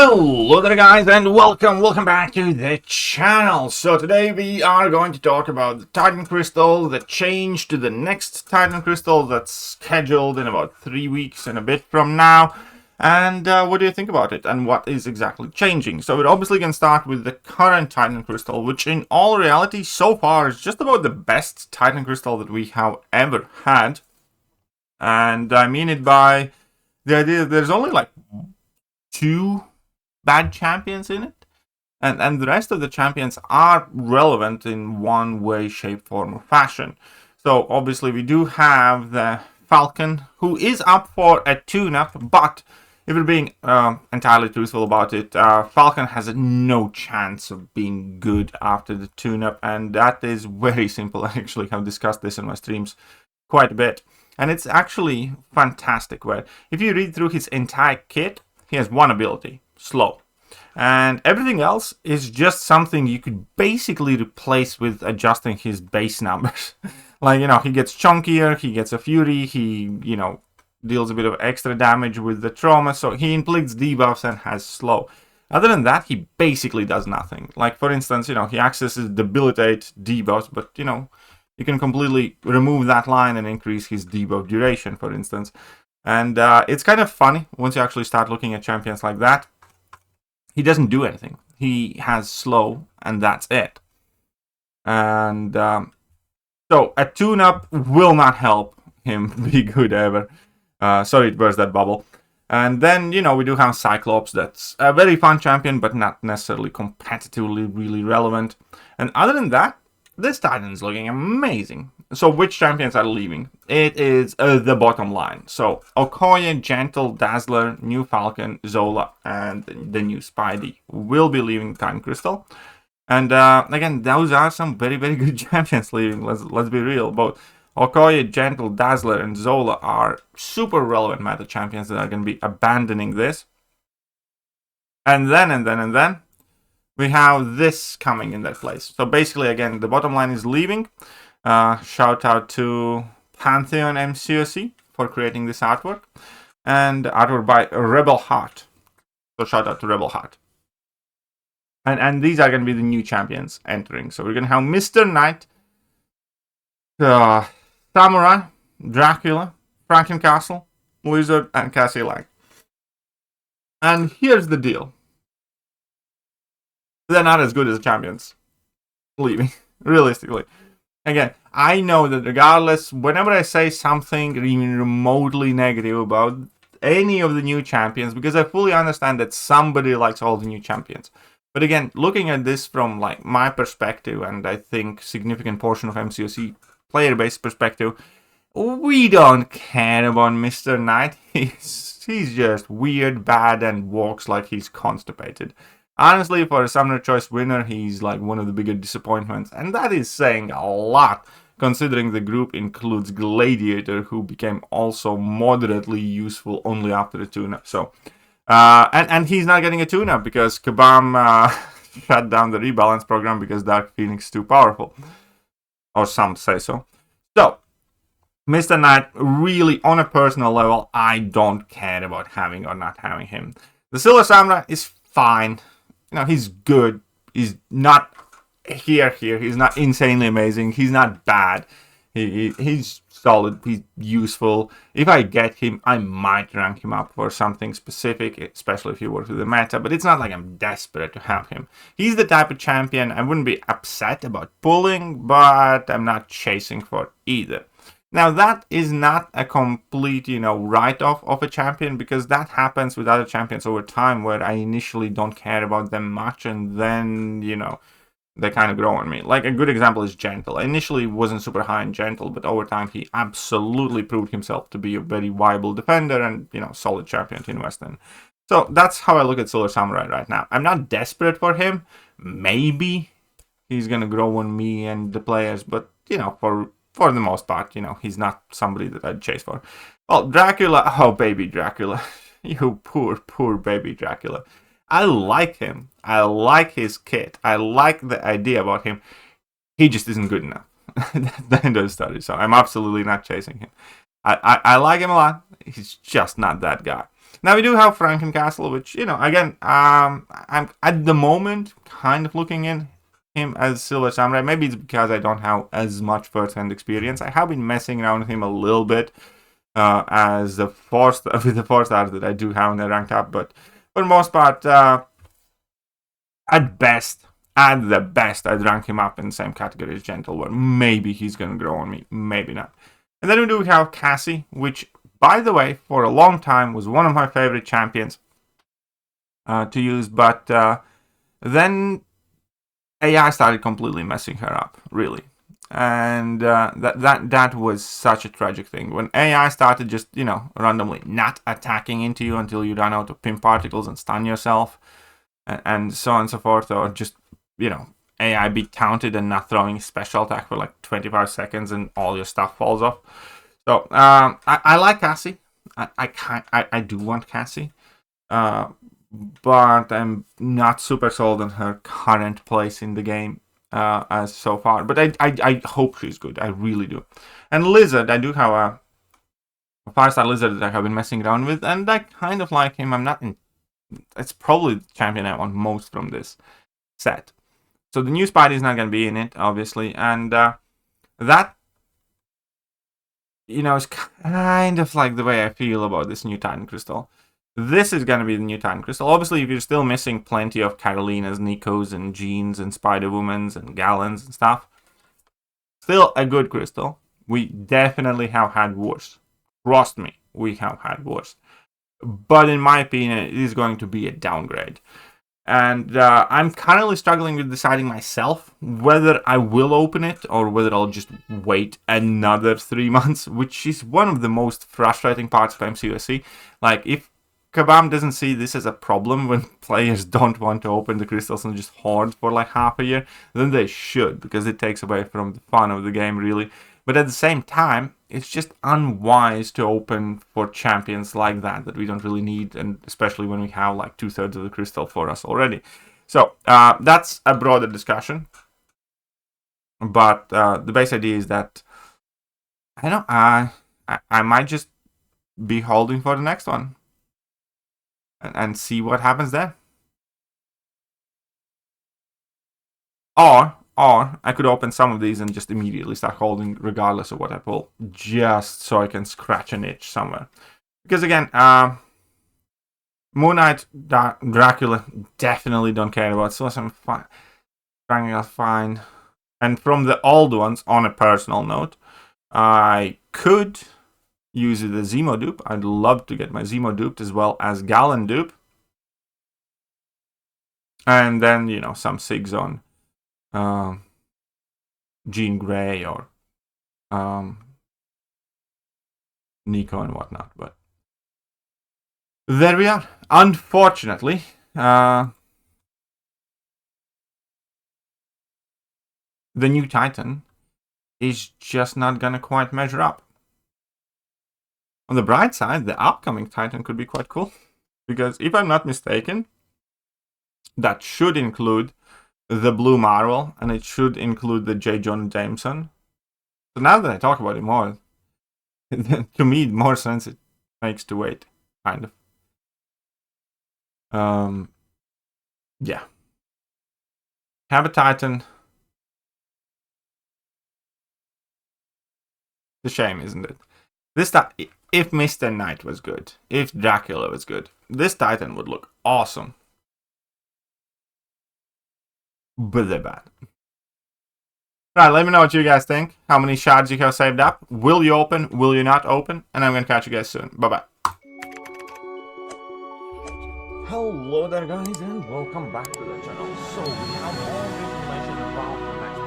Hello there guys, and welcome back to the channel. So today we are going to talk about the Titan Crystal, the change to the next Titan Crystal that's scheduled in about 3 weeks and a bit from now. And what do you think about it, and what is exactly changing? So we're obviously going to start with the current Titan Crystal, which in all reality so far is just about the best Titan Crystal that we have ever had. And I mean it by the idea that there's only like 2 bad champions in it, and the rest of the champions are relevant in one way, shape, form, or fashion. So obviously we do have the Falcon, who is up for a tune-up, but if we're being entirely truthful about it, Falcon has no chance of being good after the tune-up, and that is very simple. I actually have discussed this in my streams quite a bit, and it's actually fantastic. Where if you read through his entire kit, he has one ability, slow, and everything else is just something you could basically replace with adjusting his base numbers. Like, you know, he gets chunkier, he gets a fury, he, you know, deals a bit of extra damage with the trauma, so he inflicts debuffs and has slow. Other than that, he basically does nothing. Like, for instance, you know, he accesses debilitate debuffs, but, you know, you can completely remove that line and increase his debuff duration, for instance. And it's kind of funny once you actually start looking at champions like that. He doesn't do anything. He has slow, and that's it. And so a tune-up will not help him be good ever. Sorry, it burst that bubble. And then, you know, we do have Cyclops. That's a very fun champion, but not necessarily competitively really relevant. And other than that, this Titan's looking amazing. So which champions are leaving? It is the bottom line. So Okoye, Gentle, Dazzler, New Falcon, Zola, and the new Spidey will be leaving Titan Crystal. And again, those are some very, very good champions leaving. Let's be real. Both Okoye, Gentle, Dazzler, and Zola are super relevant meta champions that are going to be abandoning this. And then we have this coming in their place. So basically, again, the bottom line is leaving. Shout out to Pantheon MCOC for creating this artwork. And artwork by Rebel Heart. So shout out to Rebel Heart. And these are going to be the new champions entering. So we're going to have Mr. Knight, Samurai, Dracula, Frankencastle, Wizard, and Cassie Lang. And here's the deal. They're not as good as the champions leaving, realistically. Again, I know that regardless, whenever I say something even remotely negative about any of the new champions, because I fully understand that somebody likes all the new champions. But again, looking at this from like my perspective, and I think significant portion of MCOC player base perspective, we don't care about Mr. Knight. He's just weird, bad, and walks like he's constipated. Honestly, for a Summoner Choice winner, he's like one of the bigger disappointments, and that is saying a lot, considering the group includes Gladiator, who became also moderately useful only after the tune-up. So, and he's not getting a tune-up because Kabam shut down the rebalance program because Dark Phoenix is too powerful, or some say so. So, Mr. Knight, really, on a personal level, I don't care about having or not having him. The Silver Samurai is fine. You know, he's good. He's not here. He's not insanely amazing. He's not bad. He's solid. He's useful. If I get him, I might rank him up for something specific, especially if he works with the meta. But it's not like I'm desperate to have him. He's the type of champion I wouldn't be upset about pulling, but I'm not chasing for either. Now, that is not a complete, you know, write-off of a champion, because that happens with other champions over time where I initially don't care about them much, and then, you know, they kind of grow on me. Like, a good example is Gentle. I initially wasn't super high in Gentle, but over time he absolutely proved himself to be a very viable defender and, you know, solid champion to invest in. So that's how I look at Silver Samurai right now. I'm not desperate for him. Maybe he's going to grow on me and the players, but, you know, for the most part, you know, he's not somebody that I'd chase for. Well, Dracula, oh, baby Dracula. You poor baby Dracula. I like him. I like his kit. I like the idea about him. He just isn't good enough. The end of the story. So I'm absolutely not chasing him. I like him a lot. He's just not that guy. Now we do have Frankencastle, which, you know, again, I'm at the moment kind of looking in him as Silver Samurai. Maybe it's because I don't have as much first-hand experience. I have been messing around with him a little bit as the with the 4-stars that I do have in the ranked up, but for the most part, at the best, I'd rank him up in the same category as Gentle, where maybe he's gonna grow on me, maybe not. And then we do have Cassie, which, by the way, for a long time was one of my favorite champions to use, but then AI started completely messing her up, really. And that was such a tragic thing. When AI started just, you know, randomly not attacking into you until you run out of pin particles and stun yourself, and so on and so forth, or just, you know, AI be counted and not throwing special attack for like 25 seconds and all your stuff falls off. So I like Cassie. I do want Cassie, but I'm not super sold on her current place in the game as so far. But I hope she's good. I really do. And Lizard, I do have a 5-star Lizard that I have been messing around with, and I kind of like him. I'm not in. It's probably the champion I want most from this set. So the new Spidey is not going to be in it, obviously, and that, you know, is kind of like the way I feel about this new Titan Crystal. This is going to be the new Titan Crystal. Obviously, if you're still missing plenty of Carolinas, Nikos, and Jeans, and Spider-Womans, and Gallons, and stuff, still a good crystal. We definitely have had worse. Trust me, we have had worse. But in my opinion, it is going to be a downgrade. And I'm currently struggling with deciding myself whether I will open it or whether I'll just wait another 3 months, which is one of the most frustrating parts of MCOC. Like, if Kabam doesn't see this as a problem when players don't want to open the crystals and just hoard for like half a year, then they should, because it takes away from the fun of the game, really. But at the same time, it's just unwise to open for champions like that we don't really need, and especially when we have like 2/3 of the crystal for us already. So that's a broader discussion. But the base idea is that I might just be holding for the next one and see what happens there. Or I could open some of these and just immediately start holding regardless of what I pull, just so I can scratch an itch somewhere. Because again, Moon Knight, Dracula, definitely don't care about. So I'm fine. Fine. And from the old ones, on a personal note, I could use it as Zemo dupe. I'd love to get my Zemo duped as well as Gallon dupe. And then, you know, some Sigs on Jean Grey or Nico and whatnot. But there we are. Unfortunately, the new Titan is just not gonna quite measure up. On the bright side, the upcoming Titan could be quite cool, because if I'm not mistaken, that should include the Blue Marvel, and it should include the J. Jonah Jameson. So now that I talk about it more, to me, more sense it makes to wait, kind of. Yeah. Have a Titan. It's a shame, isn't it? This if Mr. Knight was good, if Dracula was good, this Titan would look awesome. But they're bad. Right, let me know what you guys think. How many shards you have saved up. Will you open? Will you not open? And I'm going to catch you guys soon. Bye-bye. Hello there, guys, and welcome back to the channel. So, we have all the information about the next